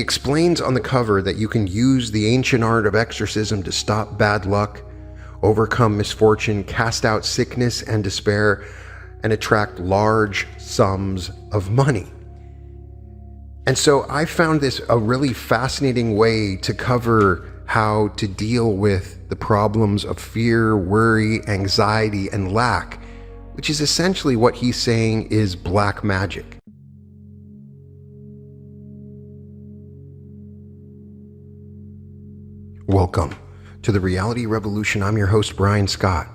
explains on the cover that you can use the ancient art of exorcism to stop bad luck, overcome misfortune, cast out sickness and despair, and attract large sums of money. And so I found this a really fascinating way to cover how to deal with the problems of fear, worry, anxiety, and lack, which is essentially what he's saying is black magic. Welcome to the Reality Revolution. I'm your host, Brian Scott.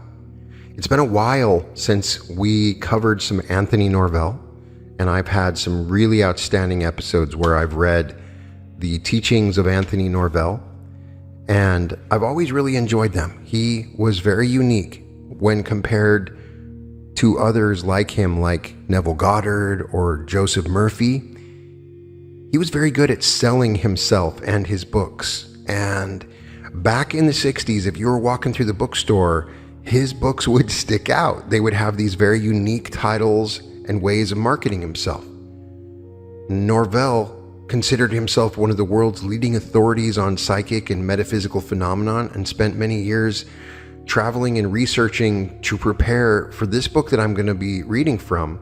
It's been a while since we covered some Anthony Norvell, and I've had some really outstanding episodes where I've read the teachings of Anthony Norvell, and I've always really enjoyed them. He was very unique when compared to others like him, like Neville Goddard or Joseph Murphy. He was very good at selling himself and his books. And back in the 60s, if you were walking through the bookstore, his books would stick out. They would have these very unique titles and ways of marketing himself. Norvell considered himself one of the world's leading authorities on psychic and metaphysical phenomenon, and spent many years traveling and researching to prepare for this book that I'm going to be reading from.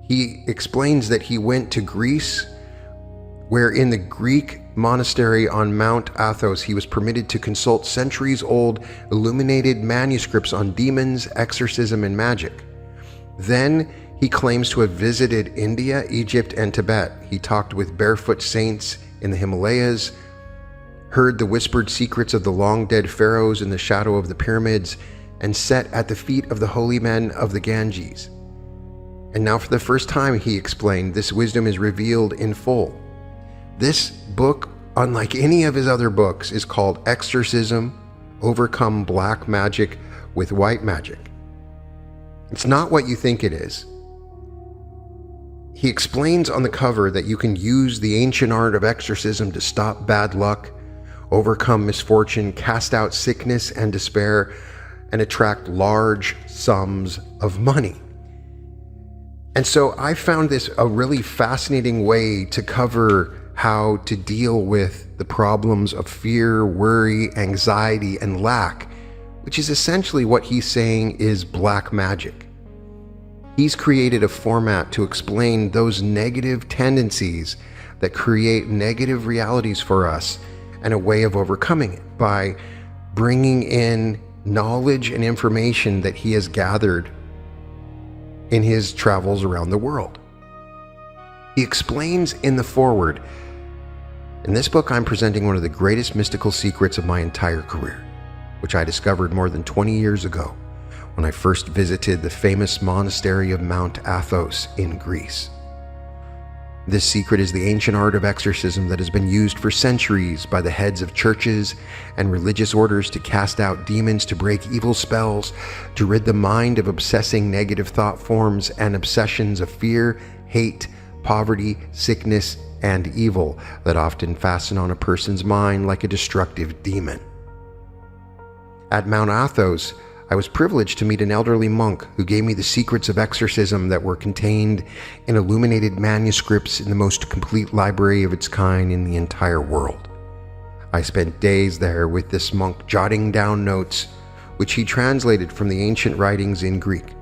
He explains that he went to Greece, where in the Greek monastery on Mount Athos, he was permitted to consult centuries-old illuminated manuscripts on demons, exorcism, and magic. Then he claims to have visited India, Egypt, and Tibet. He talked with barefoot saints in the Himalayas, heard the whispered secrets of the long-dead pharaohs in the shadow of the pyramids, and sat at the feet of the holy men of the Ganges. And now for the first time, he explained, this wisdom is revealed in full. This book, unlike any of his other books, is called Exorcism: Overcome Black Magic with White Magic. It's not what you think it is. He explains on the cover that you can use the ancient art of exorcism to stop bad luck, overcome misfortune, cast out sickness and despair, and attract large sums of money. And so I found this a really fascinating way to cover how to deal with the problems of fear, worry, anxiety, and lack, which is essentially what he's saying is black magic. He's created a format to explain those negative tendencies that create negative realities for us, and a way of overcoming it by bringing in knowledge and information that he has gathered in his travels around the world. He explains in the foreword, in this book I'm presenting one of the greatest mystical secrets of my entire career, which I discovered more than 20 years ago when I first visited the famous monastery of Mount Athos in Greece. This secret is the ancient art of exorcism that has been used for centuries by the heads of churches and religious orders to cast out demons, to break evil spells, to rid the mind of obsessing negative thought forms and obsessions of fear, hate, poverty, sickness, and evil that often fasten on a person's mind like a destructive demon. At Mount Athos, I was privileged to meet an elderly monk who gave me the secrets of exorcism that were contained in illuminated manuscripts in the most complete library of its kind in the entire world. I spent days there with this monk, jotting down notes which he translated from the ancient writings in Greek.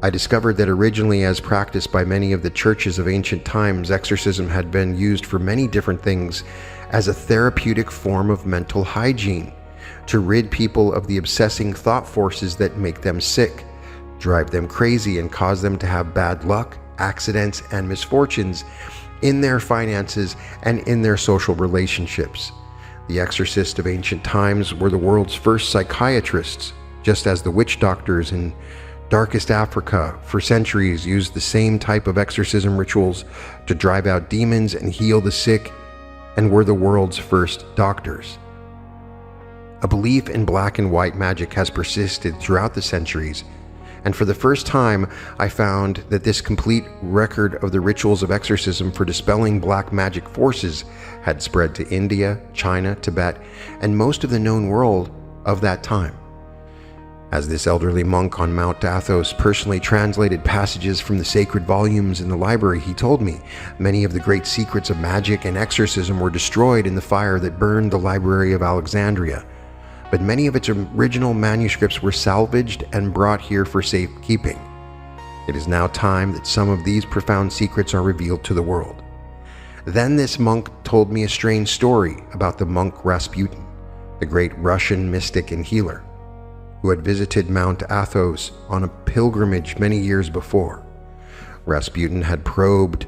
I discovered that originally, as practiced by many of the churches of ancient times, exorcism had been used for many different things as a therapeutic form of mental hygiene, to rid people of the obsessing thought forces that make them sick, drive them crazy, and cause them to have bad luck, accidents, and misfortunes in their finances and in their social relationships. The exorcists of ancient times were the world's first psychiatrists, just as the witch doctors in darkest Africa for centuries used the same type of exorcism rituals to drive out demons and heal the sick, and were the world's first doctors. A belief in black and white magic has persisted throughout the centuries, and for the first time I found that this complete record of the rituals of exorcism for dispelling black magic forces had spread to India, China, Tibet, and most of the known world of that time. As this elderly monk on Mount Athos personally translated passages from the sacred volumes in the library, he told me many of the great secrets of magic and exorcism were destroyed in the fire that burned the Library of Alexandria, but many of its original manuscripts were salvaged and brought here for safekeeping. It is now time that some of these profound secrets are revealed to the world. Then this monk told me a strange story about the monk Rasputin, the great Russian mystic and healer, who had visited Mount Athos on a pilgrimage many years before. Rasputin had probed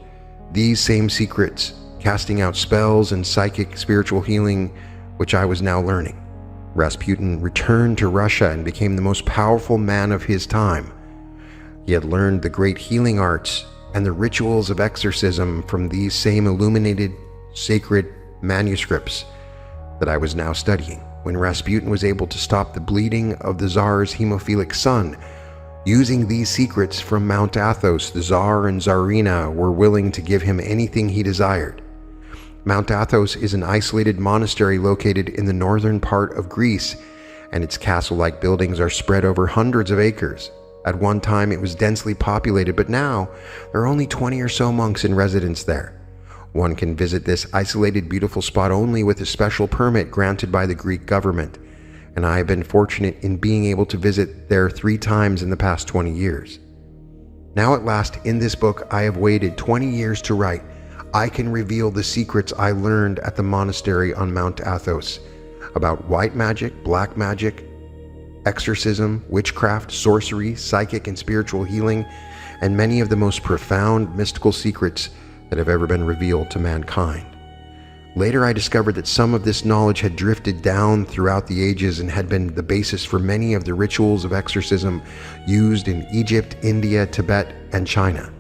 these same secrets, casting out spells and psychic spiritual healing, which I was now learning. Rasputin returned to Russia and became the most powerful man of his time. He had learned the great healing arts and the rituals of exorcism from these same illuminated sacred manuscripts that I was now studying. When Rasputin was able to stop the bleeding of the Tsar's hemophilic son, using these secrets from Mount Athos, the Tsar and Tsarina were willing to give him anything he desired. Mount Athos is an isolated monastery located in the northern part of Greece, and its castle-like buildings are spread over hundreds of acres. At one time it was densely populated, but now there are only 20 or so monks in residence there. One can visit this isolated, beautiful spot only with a special permit granted by the Greek government, and I have been fortunate in being able to visit there 3 times in the past 20 years. Now at last, in this book I have waited 20 years to write, I can reveal the secrets I learned at the monastery on Mount Athos about white magic, black magic, exorcism, witchcraft, sorcery, psychic and spiritual healing, and many of the most profound mystical secrets that have ever been revealed to mankind. Later I discovered that some of this knowledge had drifted down throughout the ages and had been the basis for many of the rituals of exorcism used in Egypt, India, Tibet, and China,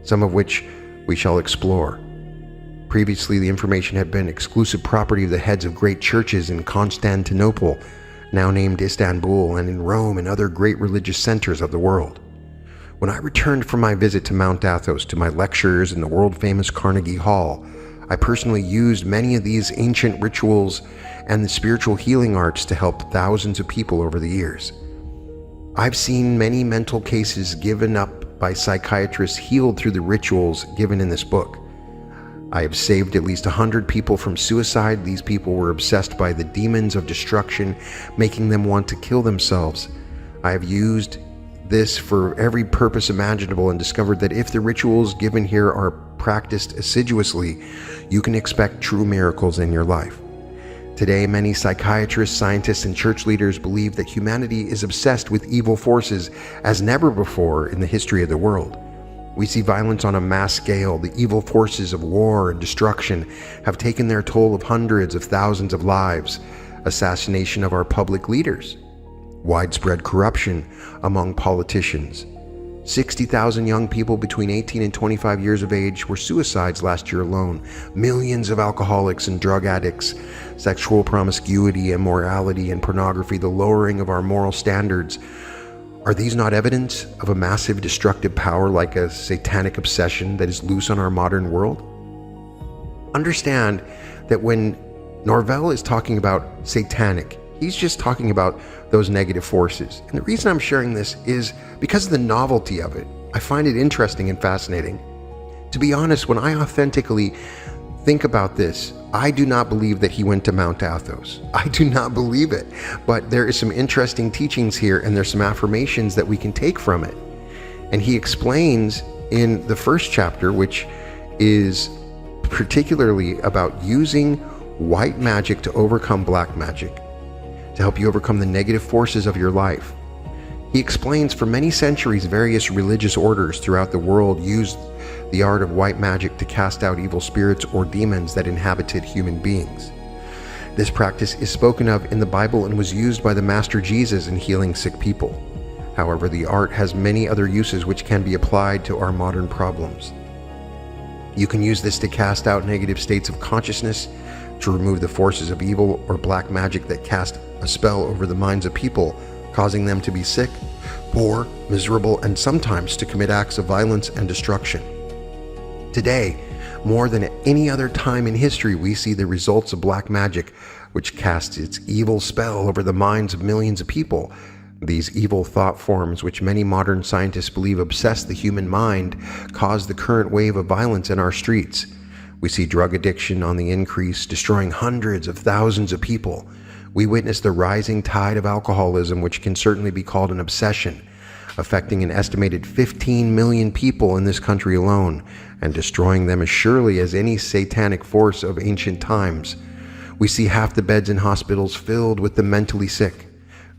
some of which we shall explore. Previously, the information had been exclusive property of the heads of great churches in Constantinople, now named Istanbul, and in Rome and other great religious centers of the world. When I returned from my visit to Mount Athos to my lectures in the world-famous Carnegie Hall, I personally used many of these ancient rituals and the spiritual healing arts to help thousands of people over the years. I've seen many mental cases given up by psychiatrists healed through the rituals given in this book. I have saved at least 100 people from suicide. These people were obsessed by the demons of destruction, making them want to kill themselves. I have used this for every purpose imaginable and discovered that if the rituals given here are practiced assiduously, you can expect true miracles in your life. Today, many psychiatrists, scientists, and church leaders believe that humanity is obsessed with evil forces as never before in the history of the world. We see violence on a mass scale. The evil forces of war and destruction have taken their toll of hundreds of thousands of lives, assassination of our public leaders, widespread corruption among politicians. 60,000 young people between 18 and 25 years of age were suicides last year alone. Millions of alcoholics and drug addicts, sexual promiscuity, immorality, and pornography, the lowering of our moral standards. Are these not evidence of a massive destructive power like a satanic obsession that is loose on our modern world? Understand that when Norvell is talking about satanic, he's just talking about those negative forces. And the reason I'm sharing this is because of the novelty of it. I find it interesting and fascinating. To be honest, when I authentically think about this, I do not believe that he went to Mount Athos. I do not believe it. But there is some interesting teachings here, and there's some affirmations that we can take from it. And he explains in the first chapter, which is particularly about using white magic to overcome black magic, to help you overcome the negative forces of your life. He explains for many centuries various religious orders throughout the world used the art of white magic to cast out evil spirits or demons that inhabited human beings. This practice is spoken of in the Bible and was used by the Master Jesus in healing sick people. However, the art has many other uses which can be applied to our modern problems. You can use this to cast out negative states of consciousness, to remove the forces of evil or black magic that cast a spell over the minds of people, causing them to be sick, poor, miserable, and sometimes to commit acts of violence and destruction. Today, more than at any other time in history, we see the results of black magic, which casts its evil spell over the minds of millions of people. These evil thought forms, which many modern scientists believe obsess the human mind, cause the current wave of violence in our streets. We see drug addiction on the increase, destroying hundreds of thousands of people. We witness the rising tide of alcoholism, which can certainly be called an obsession, affecting an estimated 15 million people in this country alone, and destroying them as surely as any satanic force of ancient times. We see half the beds in hospitals filled with the mentally sick.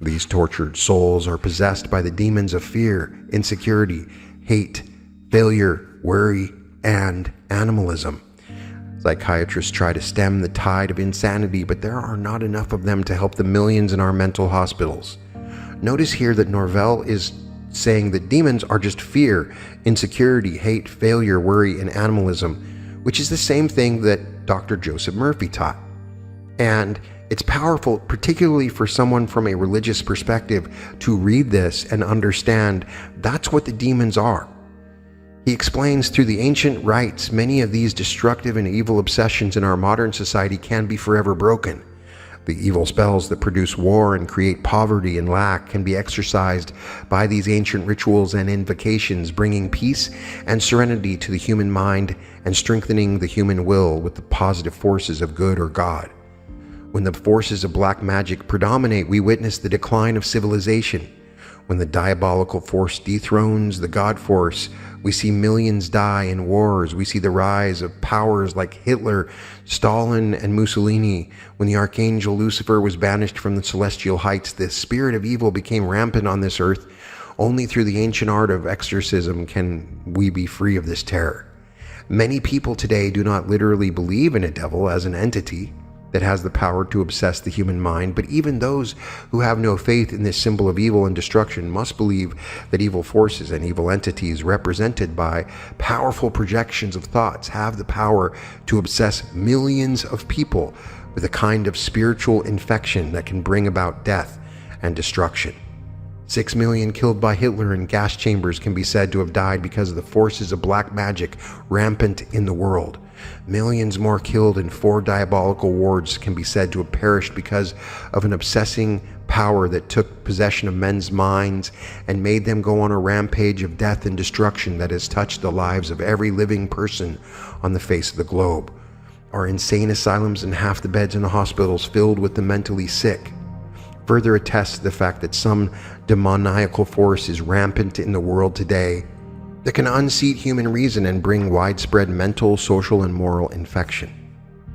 These tortured souls are possessed by the demons of fear, insecurity, hate, failure, worry, and animalism. Psychiatrists try to stem the tide of insanity, but there are not enough of them to help the millions in our mental hospitals. Notice here that Norvell is saying that demons are just fear, insecurity, hate, failure, worry, and animalism, which is the same thing that Dr. Joseph Murphy taught. And it's powerful, particularly for someone from a religious perspective, to read this and understand that's what the demons are. He explains through the ancient rites, many of these destructive and evil obsessions in our modern society can be forever broken. The evil spells that produce war and create poverty and lack can be exorcised by these ancient rituals and invocations, bringing peace and serenity to the human mind and strengthening the human will with the positive forces of good or God. When the forces of black magic predominate, we witness the decline of civilization. When the diabolical force dethrones the God force, we see millions die in wars. We see the rise of powers like Hitler, Stalin, and Mussolini. When the archangel Lucifer was banished from the celestial heights, the spirit of evil became rampant on this earth. Only through the ancient art of exorcism can we be free of this terror. Many people today do not literally believe in a devil as an entity that has the power to obsess the human mind, but even those who have no faith in this symbol of evil and destruction must believe that evil forces and evil entities represented by powerful projections of thoughts have the power to obsess millions of people with a kind of spiritual infection that can bring about death and destruction. 6 million killed by Hitler in gas chambers can be said to have died because of the forces of black magic rampant in the world. Millions more killed in 4 diabolical wars can be said to have perished because of an obsessing power that took possession of men's minds and made them go on a rampage of death and destruction that has touched the lives of every living person on the face of the globe. Our insane asylums and half the beds in the hospitals filled with the mentally sick further attests to the fact that some demoniacal force is rampant in the world today that can unseat human reason and bring widespread mental, social, and moral infection.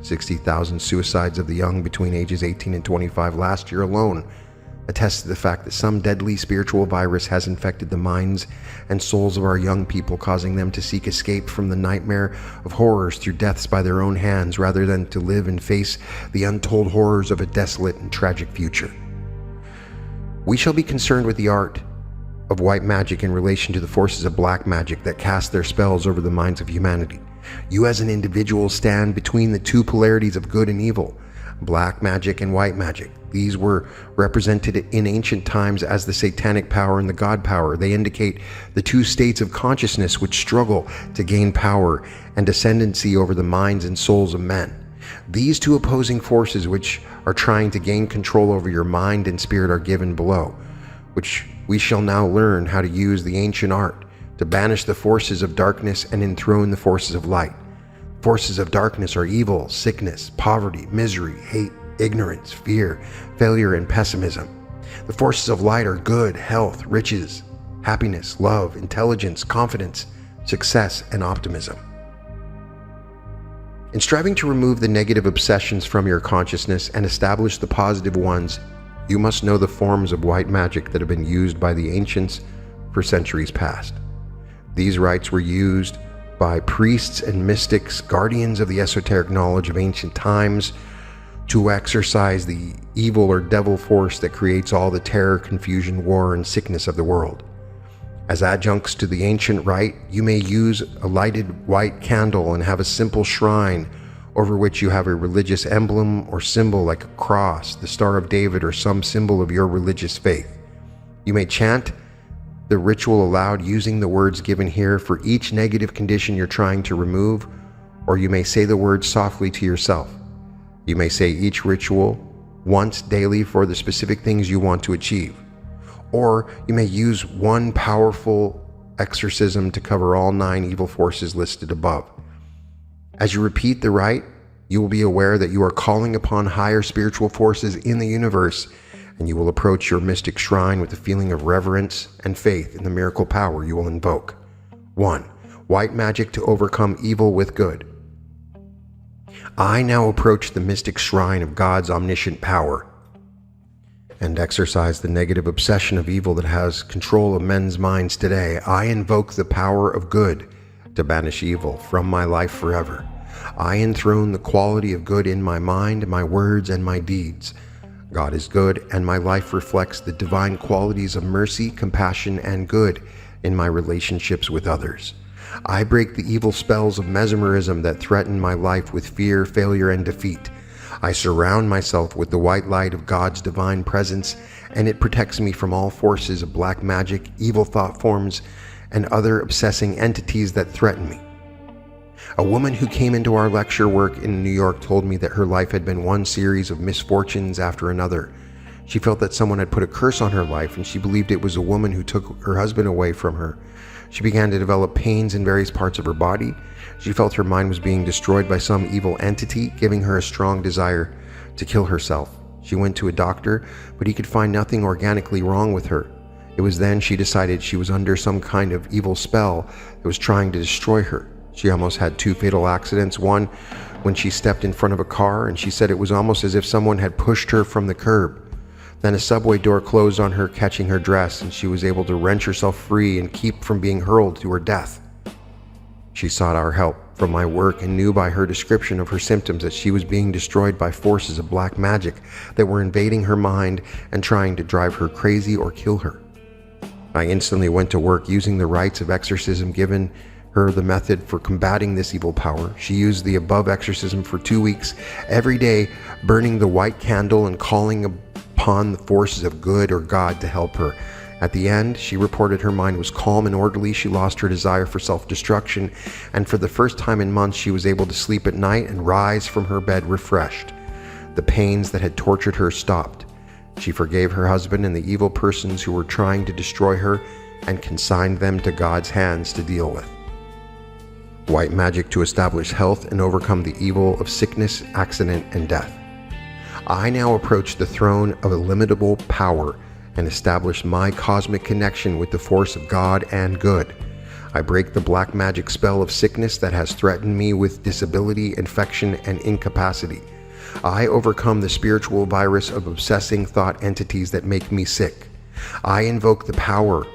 60,000 suicides of the young between ages 18 and 25 last year alone attest to the fact that some deadly spiritual virus has infected the minds and souls of our young people, causing them to seek escape from the nightmare of horrors through deaths by their own hands rather than to live and face the untold horrors of a desolate and tragic future. We shall be concerned with the art of white magic in relation to the forces of black magic that cast their spells over the minds of humanity. You as an individual stand between the two polarities of good and evil, black magic and white magic. These were represented in ancient times as the satanic power and the God power. They indicate the two states of consciousness which struggle to gain power and ascendancy over the minds and souls of men. These two opposing forces which are trying to gain control over your mind and spirit are given below, which we shall now learn how to use the ancient art to banish the forces of darkness and enthrone the forces of light. Forces of darkness are evil, sickness, poverty, misery, hate, ignorance, fear, failure, and pessimism. The forces of light are good, health, riches, happiness, love, intelligence, confidence, success, and optimism. In striving to remove the negative obsessions from your consciousness and establish the positive ones, you must know the forms of white magic that have been used by the ancients for centuries past. These rites were used by priests and mystics, guardians of the esoteric knowledge of ancient times, to exorcise the evil or devil force that creates all the terror, confusion, war, and sickness of the world. As adjuncts to the ancient rite, you may use a lighted white candle and have a simple shrine over which you have a religious emblem or symbol like a cross, the Star of David, or some symbol of your religious faith. You may chant the ritual aloud using the words given here for each negative condition you're trying to remove, or you may say the words softly to yourself. You may say each ritual once daily for the specific things you want to achieve. or you may use one powerful exorcism to cover all 9 evil forces listed above. As you repeat the rite, you will be aware that you are calling upon higher spiritual forces in the universe, and you will approach your mystic shrine with a feeling of reverence and faith in the miracle power you will invoke. 1. White magic to overcome evil with good. I now approach the mystic shrine of God's omniscient power and exorcise the negative obsession of evil that has control of men's minds today. I invoke the power of good to banish evil from my life forever. I enthrone the quality of good in my mind, my words, and my deeds. God is good, and my life reflects the divine qualities of mercy, compassion, and good in my relationships with others. I break the evil spells of mesmerism that threaten my life with fear, failure, and defeat. I surround myself with the white light of God's divine presence, and it protects me from all forces of black magic, evil thought forms, and other obsessing entities that threaten me. A woman who came into our lecture work in New York told me that her life had been one series of misfortunes after another. She felt that someone had put a curse on her life, and she believed it was a woman who took her husband away from her. She began to develop pains in various parts of her body. She felt her mind was being destroyed by some evil entity, giving her a strong desire to kill herself. She went to a doctor, but he could find nothing organically wrong with her. It was then she decided she was under some kind of evil spell that was trying to destroy her. She almost had 2 fatal accidents, one when she stepped in front of a car, and she said it was almost as if someone had pushed her from the curb. Then a subway door closed on her, catching her dress, and she was able to wrench herself free and keep from being hurled to her death. She sought our help from my work and knew by her description of her symptoms that she was being destroyed by forces of black magic that were invading her mind and trying to drive her crazy or kill her. I instantly went to work using the rites of exorcism given her the method for combating this evil power. She used the above exorcism for 2 weeks, every day burning the white candle and calling upon the forces of good or God to help her. At the end, she reported her mind was calm and orderly. She lost her desire for self-destruction, and for the first time in months, she was able to sleep at night and rise from her bed refreshed. The pains that had tortured her stopped. She forgave her husband and the evil persons who were trying to destroy her and consigned them to God's hands to deal with. White magic to establish health and overcome the evil of sickness, accident, and death. I now approach the throne of illimitable power and establish my cosmic connection with the force of God and good. I break the black magic spell of sickness that has threatened me with disability, infection, and incapacity. I overcome the spiritual virus of obsessing thought entities that make me sick. I invoke the power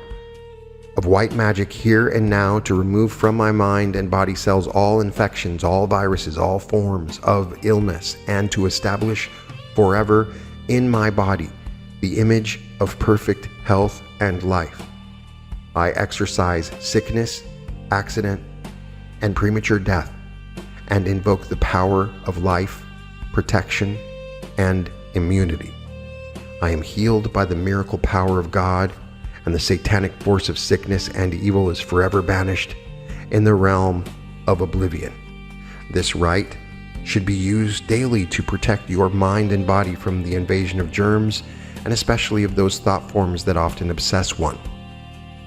of white magic here and now to remove from my mind and body cells all infections, all viruses, all forms of illness, and to establish forever in my body the image of perfect health and life. I exorcise sickness, accident, and premature death, and invoke the power of life, protection, and immunity. I am healed by the miracle power of God, and the satanic force of sickness and evil is forever banished in the realm of oblivion. This rite should be used daily to protect your mind and body from the invasion of germs, and especially of those thought forms that often obsess one.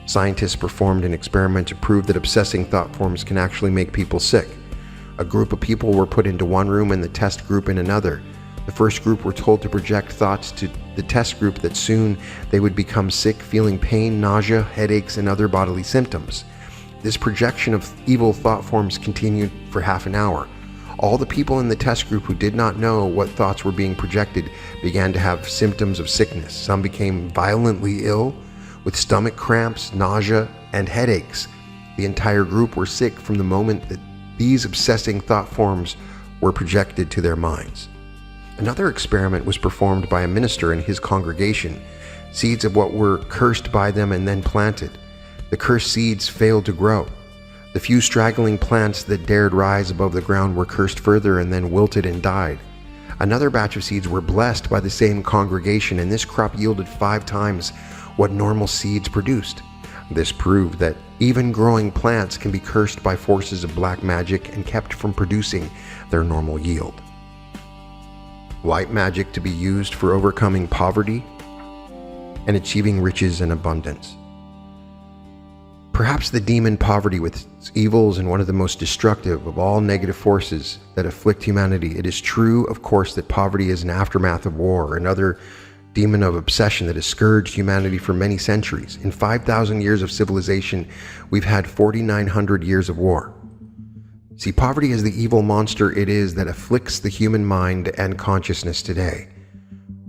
Scientists performed an experiment to prove that obsessing thought forms can actually make people sick. A group of people were put into one room and the test group in another. The first group were told to project thoughts to the test group that soon they would become sick, feeling pain, nausea, headaches, and other bodily symptoms. This projection of evil thought forms continued for half an hour. All the people in the test group who did not know what thoughts were being projected began to have symptoms of sickness. Some became violently ill with stomach cramps, nausea, and headaches. The entire group were sick from the moment that these obsessing thought forms were projected to their minds. Another experiment was performed by a minister and his congregation. Seeds of what were cursed by them and then planted. The cursed seeds failed to grow. The few straggling plants that dared rise above the ground were cursed further and then wilted and died. Another batch of seeds were blessed by the same congregation, and this crop yielded 5 times what normal seeds produced. This proved that even growing plants can be cursed by forces of black magic and kept from producing their normal yield. White magic to be used for overcoming poverty. and achieving riches and abundance. Perhaps the demon poverty with its evils and one of the most destructive of all negative forces that afflict humanity. It is true, of course, that poverty is an aftermath of war, another demon of obsession that has scourged humanity for many centuries. In 5,000 years of civilization, we've had 4,900 years of war. See, poverty is the evil monster it is that afflicts the human mind and consciousness today,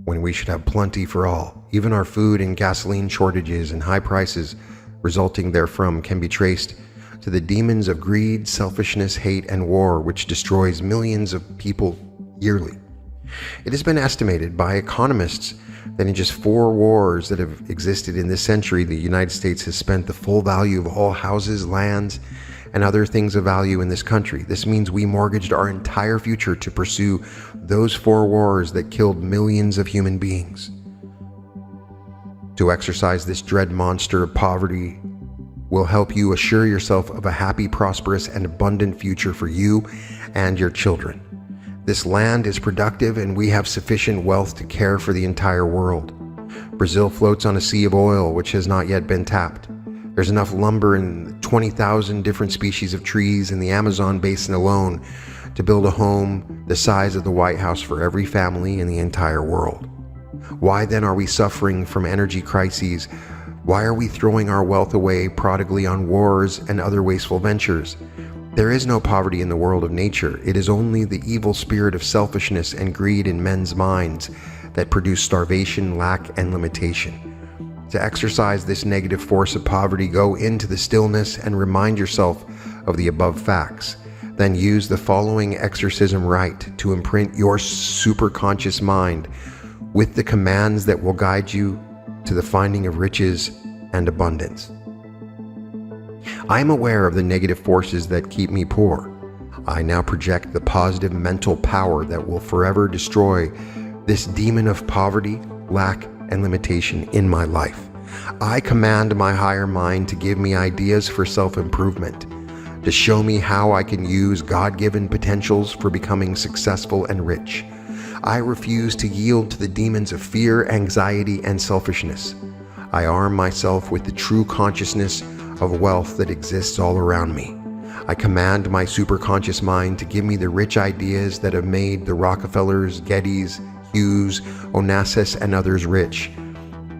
when we should have plenty for all. Even our food and gasoline shortages and high prices resulting therefrom can be traced to the demons of greed, selfishness, hate, and war, which destroys millions of people yearly. It has been estimated by economists that in just 4 wars that have existed in this century, the United States has spent the full value of all houses, lands, and other things of value in this country. This means we mortgaged our entire future to pursue those 4 wars that killed millions of human beings. To exorcise this dread monster of poverty will help you assure yourself of a happy, prosperous, and abundant future for you and your children. This land is productive and we have sufficient wealth to care for the entire world. Brazil floats on a sea of oil which has not yet been tapped. There's enough lumber and 20,000 different species of trees in the Amazon basin alone to build a home the size of the White House for every family in the entire world. Why then are we suffering from energy crises? Why are we throwing our wealth away prodigally on wars and other wasteful ventures? There is no poverty in the world of nature. It is only the evil spirit of selfishness and greed in men's minds that produce starvation, lack, and limitation. To exorcise this negative force of poverty, go into the stillness and remind yourself of the above facts. Then use the following exorcism rite to imprint your superconscious mind with the commands that will guide you to the finding of riches and abundance. I am aware of the negative forces that keep me poor. I now project the positive mental power that will forever destroy this demon of poverty, lack, and limitation in my life. I command my higher mind to give me ideas for self-improvement, to show me how I can use God-given potentials for becoming successful and rich. I refuse to yield to the demons of fear, anxiety, and selfishness. I arm myself with the true consciousness of wealth that exists all around me. I command my superconscious mind to give me the rich ideas that have made the Rockefellers, Gettys, Hughes, Onassis, and others rich.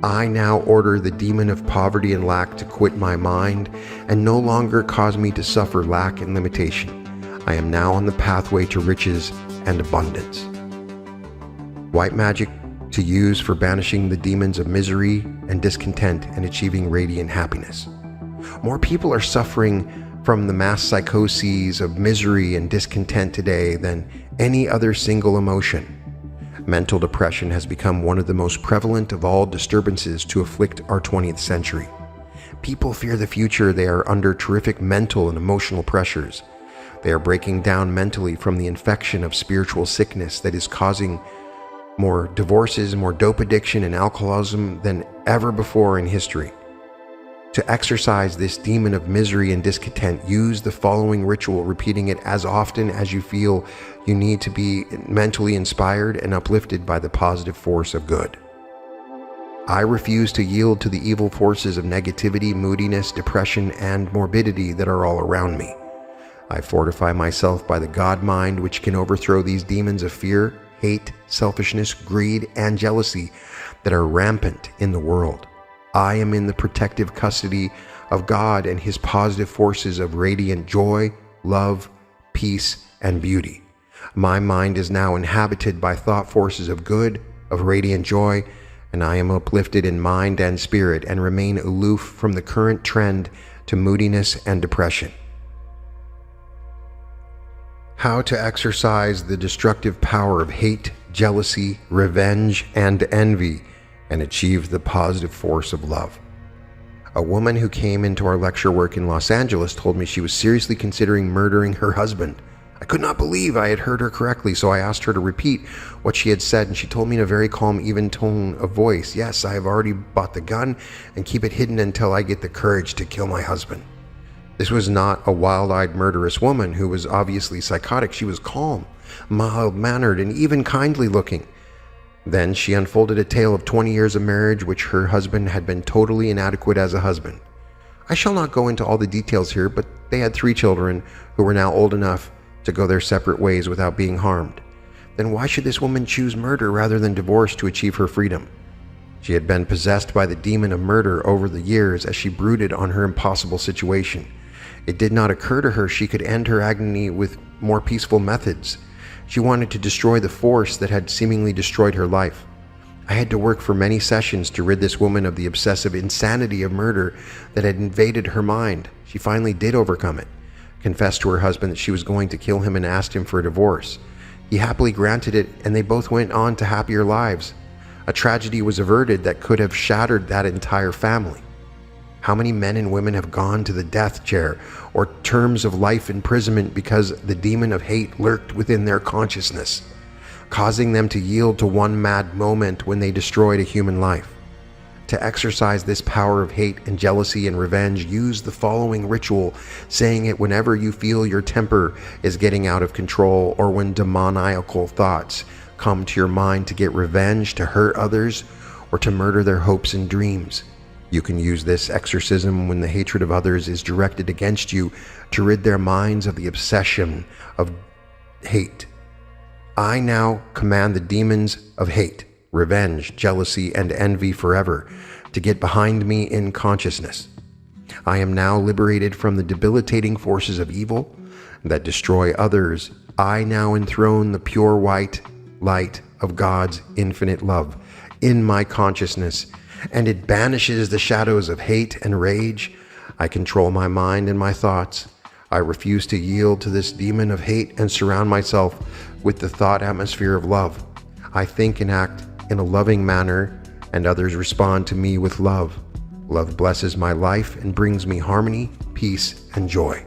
I now order the demon of poverty and lack to quit my mind and no longer cause me to suffer lack and limitation. I am now on the pathway to riches and abundance. White magic to use for banishing the demons of misery and discontent and achieving radiant happiness. More people are suffering from the mass psychoses of misery and discontent today than any other single emotion. Mental depression has become one of the most prevalent of all disturbances to afflict our 20th century. People fear the future. They are under terrific mental and emotional pressures. They are breaking down mentally from the infection of spiritual sickness that is causing more divorces, more dope addiction and alcoholism than ever before in history. To exorcise this demon of misery and discontent, use the following ritual, repeating it as often as you feel you need to be mentally inspired and uplifted by the positive force of good. I refuse to yield to the evil forces of negativity, moodiness, depression, and morbidity that are all around me. I fortify myself by the God mind which can overthrow these demons of fear, hate, selfishness, greed, and jealousy that are rampant in the world. I am in the protective custody of God and His positive forces of radiant joy, love, peace, and beauty. My mind is now inhabited by thought forces of good, of radiant joy, and I am uplifted in mind and spirit and remain aloof from the current trend to moodiness and depression. How to exercise the destructive power of hate, jealousy, revenge, and envy and achieve the positive force of love. A woman who came into our lecture work in Los Angeles told me she was seriously considering murdering her husband. I could not believe I had heard her correctly, so I asked her to repeat what she had said, and she told me in a very calm, even tone of voice, "Yes, I have already bought the gun and keep it hidden until I get the courage to kill my husband." This was not a wild-eyed murderous woman who was obviously psychotic. She was calm, mild-mannered, and even kindly looking. Then she unfolded a tale of 20 years of marriage which her husband had been totally inadequate as a husband. I shall not go into all the details here, but they had 3 children who were now old enough to go their separate ways without being harmed. Then why should this woman choose murder rather than divorce to achieve her freedom? She had been possessed by the demon of murder over the years as she brooded on her impossible situation. It did not occur to her she could end her agony with more peaceful methods. She wanted to destroy the force that had seemingly destroyed her life. I had to work for many sessions to rid this woman of the obsessive insanity of murder that had invaded her mind. She finally did overcome it, confessed to her husband that she was going to kill him, and asked him for a divorce. He happily granted it, and they both went on to happier lives. A tragedy was averted that could have shattered that entire family. How many men and women have gone to the death chair or terms of life imprisonment because the demon of hate lurked within their consciousness, causing them to yield to one mad moment when they destroyed a human life? To exercise this power of hate and jealousy and revenge, use the following ritual, saying it whenever you feel your temper is getting out of control or when demoniacal thoughts come to your mind to get revenge, to hurt others, or to murder their hopes and dreams. You can use this exorcism when the hatred of others is directed against you to rid their minds of the obsession of hate. I now command the demons of hate, revenge, jealousy, and envy forever to get behind me in consciousness. I am now liberated from the debilitating forces of evil that destroy others. I now enthrone the pure white light of God's infinite love in my consciousness, and it banishes the shadows of hate and rage. I control my mind and my thoughts. I refuse to yield to this demon of hate and surround myself with the thought atmosphere of love. I think and act in a loving manner, and others respond to me with love. Love blesses my life and brings me harmony, peace, and joy.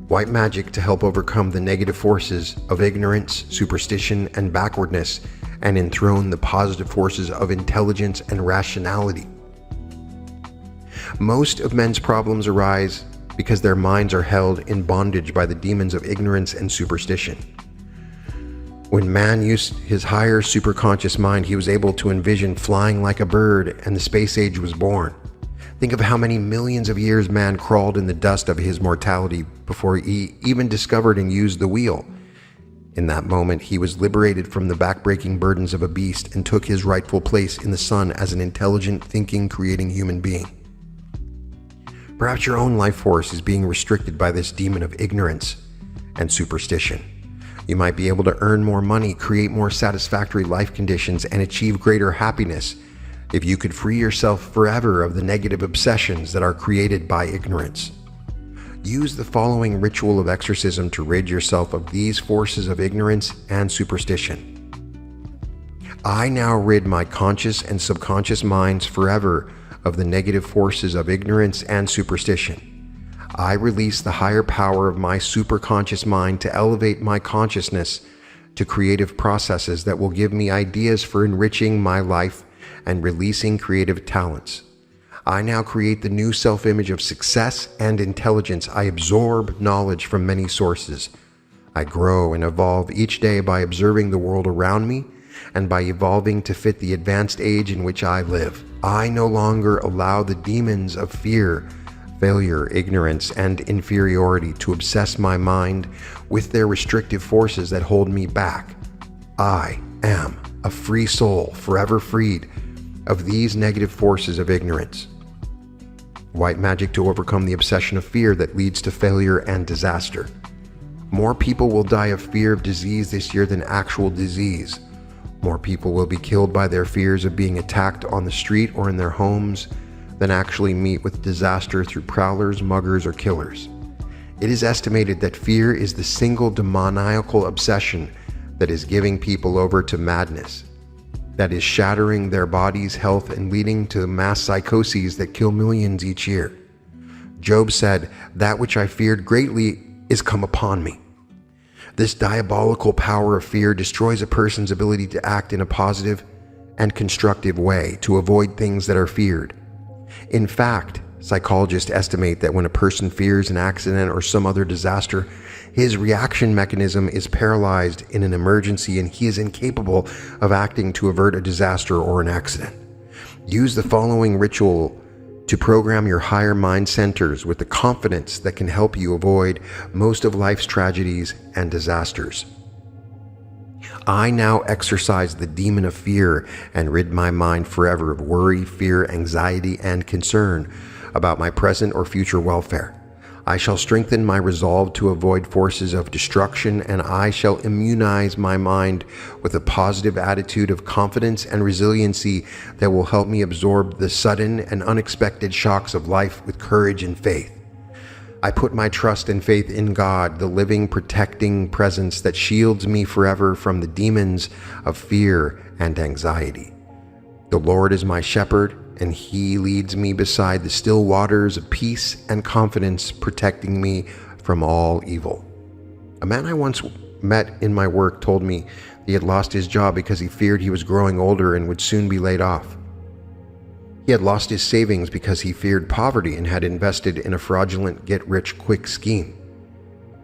White magic to help overcome the negative forces of ignorance, superstition, and backwardness, and enthrone the positive forces of intelligence and rationality. Most of men's problems arise because their minds are held in bondage by the demons of ignorance and superstition. When man used his higher superconscious mind, he was able to envision flying like a bird, and the space age was born. Think of how many millions of years man crawled in the dust of his mortality before he even discovered and used the wheel. In that moment, he was liberated from the backbreaking burdens of a beast and took his rightful place in the sun as an intelligent, thinking, creating human being. Perhaps your own life force is being restricted by this demon of ignorance and superstition. You might be able to earn more money, create more satisfactory life conditions, and achieve greater happiness if you could free yourself forever of the negative obsessions that are created by ignorance. Use the following ritual of exorcism to rid yourself of these forces of ignorance and superstition. I now rid my conscious and subconscious minds forever of the negative forces of ignorance and superstition. I release the higher power of my superconscious mind to elevate my consciousness to creative processes that will give me ideas for enriching my life and releasing creative talents. I now create the new self-image of success and intelligence. I absorb knowledge from many sources. I grow and evolve each day by observing the world around me and by evolving to fit the advanced age in which I live. I no longer allow the demons of fear, failure, ignorance, and inferiority to obsess my mind with their restrictive forces that hold me back. I am a free soul, forever freed of these negative forces of ignorance. White magic to overcome the obsession of fear that leads to failure and disaster. More people will die of fear of disease this year than actual disease. More people will be killed by their fears of being attacked on the street or in their homes than actually meet with disaster through prowlers, muggers, or killers. It is estimated that fear is the single demoniacal obsession that is giving people over to madness, that is shattering their body's health and leading to mass psychoses that kill millions each year. Job said, "That which I feared greatly is come upon me." This diabolical power of fear destroys a person's ability to act in a positive and constructive way to avoid things that are feared. In fact, Psychologists estimate that when a person fears an accident or some other disaster, his reaction mechanism is paralyzed in an emergency and he is incapable of acting to avert a disaster or an accident. Use the following ritual to program your higher mind centers with the confidence that can help you avoid most of life's tragedies and disasters. I now exorcise the demon of fear and rid my mind forever of worry, fear, anxiety, and concern about my present or future welfare. I shall strengthen my resolve to avoid forces of destruction, and I shall immunize my mind with a positive attitude of confidence and resiliency that will help me absorb the sudden and unexpected shocks of life with courage and faith. I put my trust and faith in God, the living, protecting presence that shields me forever from the demons of fear and anxiety. The Lord is my shepherd, and he leads me beside the still waters of peace and confidence, protecting me from all evil. A man I once met in my work told me he had lost his job because he feared he was growing older and would soon be laid off. He had lost his savings because he feared poverty and had invested in a fraudulent get-rich-quick scheme.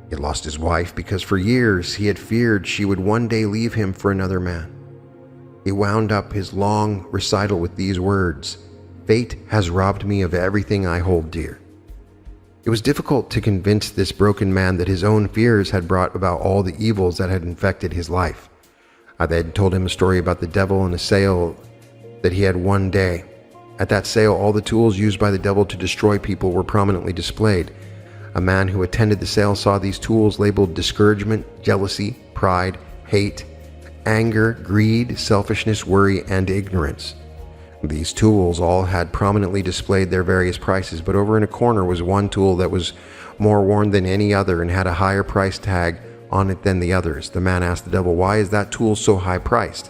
He had lost his wife because for years he had feared she would one day leave him for another man. He wound up his long recital with these words: "Fate has robbed me of everything I hold dear." It was difficult to convince this broken man that his own fears had brought about all the evils that had infected his life. I then told him a story about the devil and a sale that he had one day. At that sale, all the tools used by the devil to destroy people were prominently displayed. A man who attended the sale saw these tools labeled discouragement, jealousy, pride, hate, anger, greed, selfishness, worry, and ignorance. These tools all had prominently displayed their various prices, but over in a corner was one tool that was more worn than any other and had a higher price tag on it than the others. The man asked the devil, "Why is that tool so high priced?"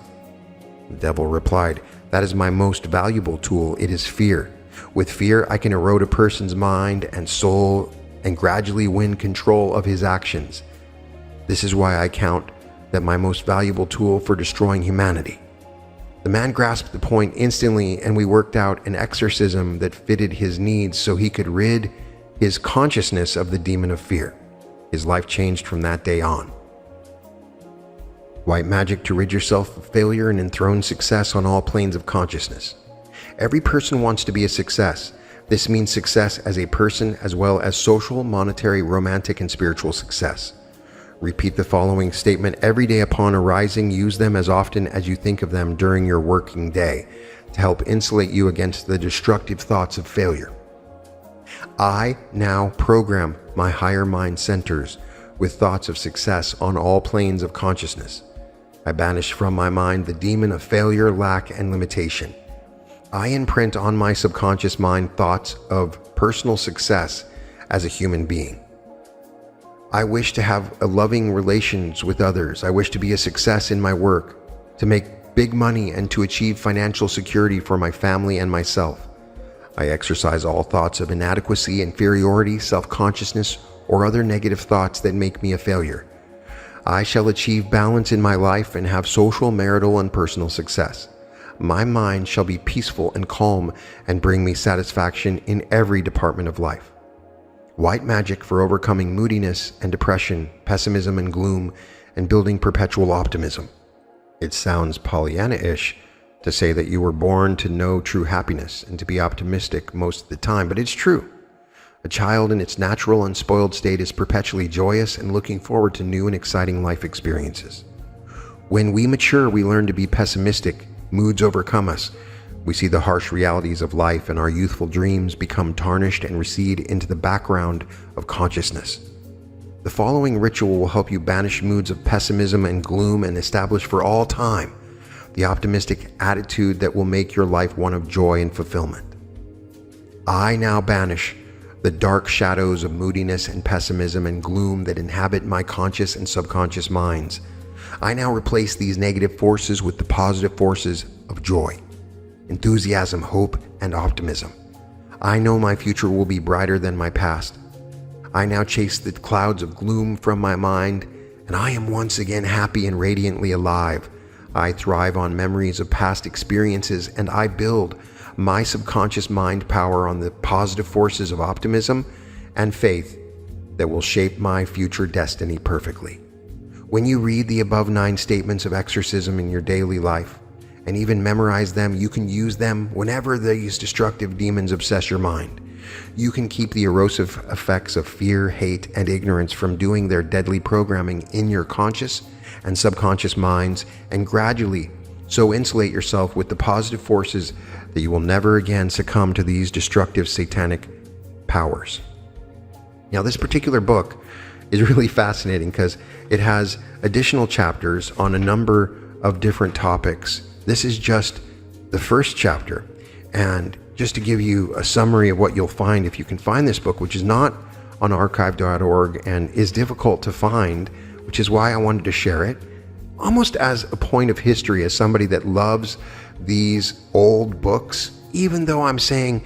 The devil replied, "That is my most valuable tool. It is fear. With fear, I can erode a person's mind and soul and gradually win control of his actions. This is why I count that my most valuable tool for destroying humanity." The man grasped the point instantly, and we worked out an exorcism that fitted his needs so he could rid his consciousness of the demon of fear. His life changed from that day on. White magic to rid yourself of failure and enthrone success on all planes of consciousness. Every person wants to be a success. This means success as a person as well as social, monetary, romantic, and spiritual success. Repeat the following statement every day upon arising. Use them as often as you think of them during your working day to help insulate you against the destructive thoughts of failure. I now program my higher mind centers with thoughts of success on all planes of consciousness. I banish from my mind the demon of failure, lack, and limitation. I imprint on my subconscious mind thoughts of personal success as a human being. I wish to have a loving relations with others. I wish to be a success in my work, to make big money, and to achieve financial security for my family and myself. I exorcise all thoughts of inadequacy, inferiority, self-consciousness, or other negative thoughts that make me a failure. I shall achieve balance in my life and have social, marital, and personal success. My mind shall be peaceful and calm and bring me satisfaction in every department of life. White magic for overcoming moodiness and depression, pessimism and gloom, and building perpetual optimism. It sounds Pollyanna-ish to say that you were born to know true happiness and to be optimistic most of the time, but it's true. A child in its natural unspoiled state is perpetually joyous and looking forward to new and exciting life experiences. When we mature, we learn to be pessimistic. Moods overcome us. We see the harsh realities of life, and our youthful dreams become tarnished and recede into the background of consciousness. The following ritual will help you banish moods of pessimism and gloom and establish for all time the optimistic attitude that will make your life one of joy and fulfillment. I now banish the dark shadows of moodiness and pessimism and gloom that inhabit my conscious and subconscious minds. I now replace these negative forces with the positive forces of joy, enthusiasm, hope, and optimism. I know my future will be brighter than my past. I now chase the clouds of gloom from my mind, and I am once again happy and radiantly alive. I thrive on memories of past experiences, and I build my subconscious mind power on the positive forces of optimism and faith that will shape my future destiny perfectly. When you read the above 9 statements of exorcism in your daily life, and even memorize them, you can use them whenever these destructive demons obsess your mind. You can keep the erosive effects of fear, hate, and ignorance from doing their deadly programming in your conscious and subconscious minds, and gradually so insulate yourself with the positive forces that you will never again succumb to these destructive satanic powers. Now, this particular book is really fascinating because it has additional chapters on a number of different topics. This is just the first chapter. And just to give you a summary of what you'll find if you can find this book, which is not on archive.org and is difficult to find, which is why I wanted to share it, almost as a point of history, as somebody that loves these old books, even though I'm saying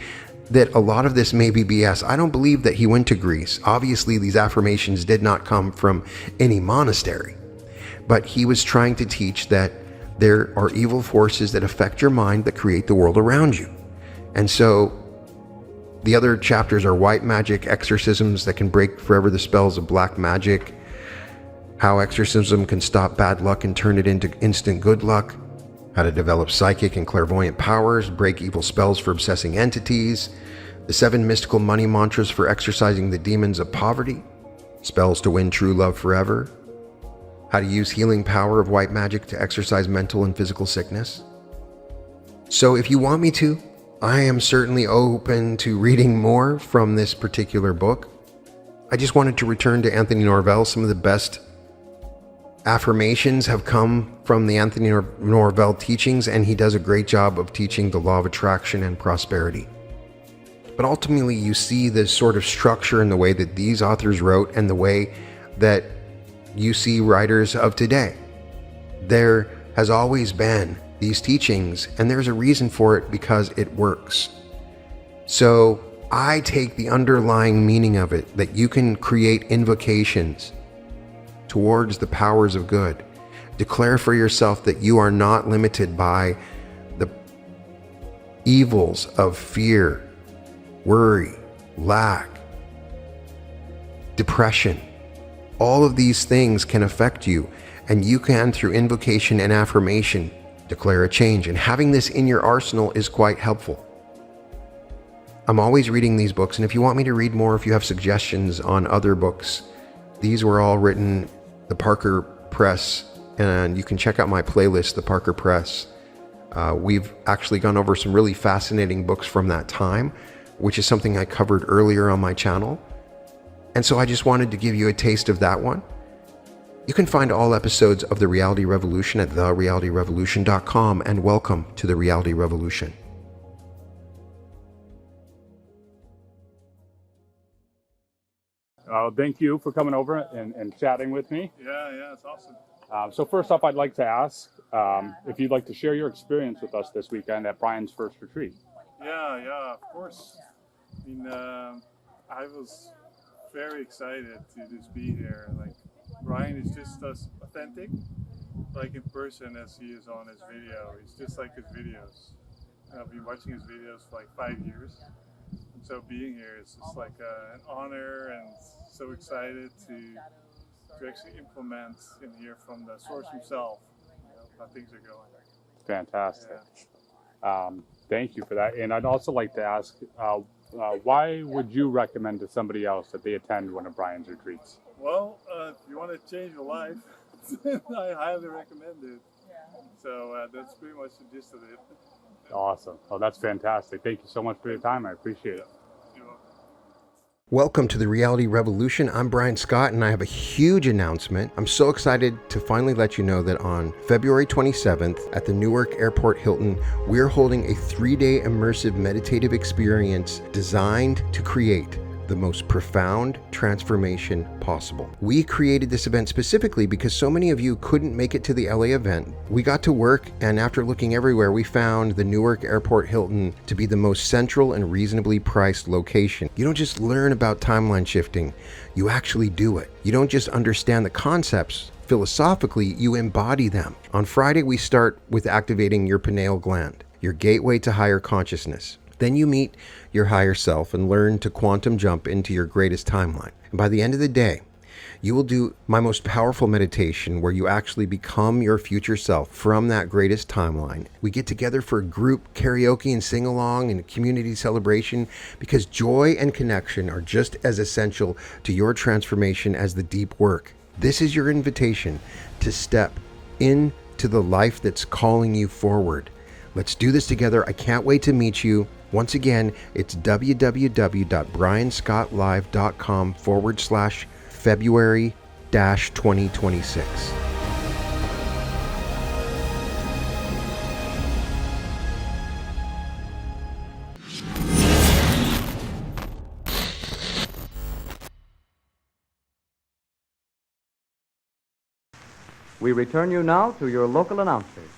that a lot of this may be BS. I don't believe that he went to Greece. Obviously, these affirmations did not come from any monastery, but he was trying to teach that there are evil forces that affect your mind that create the world around you. And so the other chapters are white magic, exorcisms that can break forever the spells of black magic, how exorcism can stop bad luck and turn it into instant good luck, how to develop psychic and clairvoyant powers, break evil spells for obsessing entities, the 7 mystical money mantras for exorcising the demons of poverty, spells to win true love forever, how to use healing power of white magic to exorcise mental and physical sickness. So if you want me to, I am certainly open to reading more from this particular book. I just wanted to return to Anthony Norvell. Some of the best affirmations have come from the Anthony Norvell teachings, and he does a great job of teaching the law of attraction and prosperity. But ultimately, you see this sort of structure in the way that these authors wrote and the way that you see writers of today. There has always been these teachings, and there's a reason for it because it works. So I take the underlying meaning of it, that you can create invocations towards the powers of good. Declare for yourself that you are not limited by the evils of fear, worry, lack, depression. All of these things can affect you, and you can, through invocation and affirmation, declare a change. And having this in your arsenal is quite helpful. I'm always reading these books, and if you want me to read more, if you have suggestions on other books, these were all written the Parker Press, and you can check out my playlist, the Parker Press. We've actually gone over some really fascinating books from that time, which is something I covered earlier on my channel. And so I just wanted to give you a taste of that one. You can find all episodes of The Reality Revolution at therealityrevolution.com, and welcome to The Reality Revolution. Thank you for coming over and chatting with me. Yeah, it's awesome. So first off, I'd like to ask if you'd like to share your experience with us this weekend at Brian's first retreat. Yeah, of course. I mean, I was very excited to just be here. Like, Brian is just as authentic, like in person, as he is on his video. He's just like his videos. I've been watching his videos for like 5 years. And so being here is just like an honor, and so excited to actually implement in here from the source himself, how things are going. Fantastic. Yeah. Thank you for that. And I'd also like to ask, why would you recommend to somebody else that they attend one of Brian's retreats? Well, if you want to change your life, I highly recommend it. So that's pretty much the gist of it. Awesome. Well, that's fantastic. Thank you so much for your time. I appreciate it. You're welcome. Welcome to the Reality Revolution. I'm Brian Scott, and I have a huge announcement. I'm so excited to finally let you know that on February 27th at the Newark Airport Hilton, we're holding a 3-day immersive meditative experience designed to create the most profound transformation possible. We created this event specifically because so many of you couldn't make it to the LA event. We got to work, and after looking everywhere, we found the Newark Airport Hilton to be the most central and reasonably priced location. You don't just learn about timeline shifting, you actually do it. You don't just understand the concepts philosophically, you embody them. On Friday, we start with activating your pineal gland. your gateway to higher consciousness. Then you meet your higher self and learn to quantum jump into your greatest timeline. And by the end of the day, you will do my most powerful meditation where you actually become your future self from that greatest timeline. We get together for a group karaoke and sing along and community celebration because joy and connection are just as essential to your transformation as the deep work. This is your invitation to step into the life that's calling you forward. Let's do this together. I can't wait to meet you. Once again, it's www.brianscottlive.com/February-2026. We return you now to your local announcers.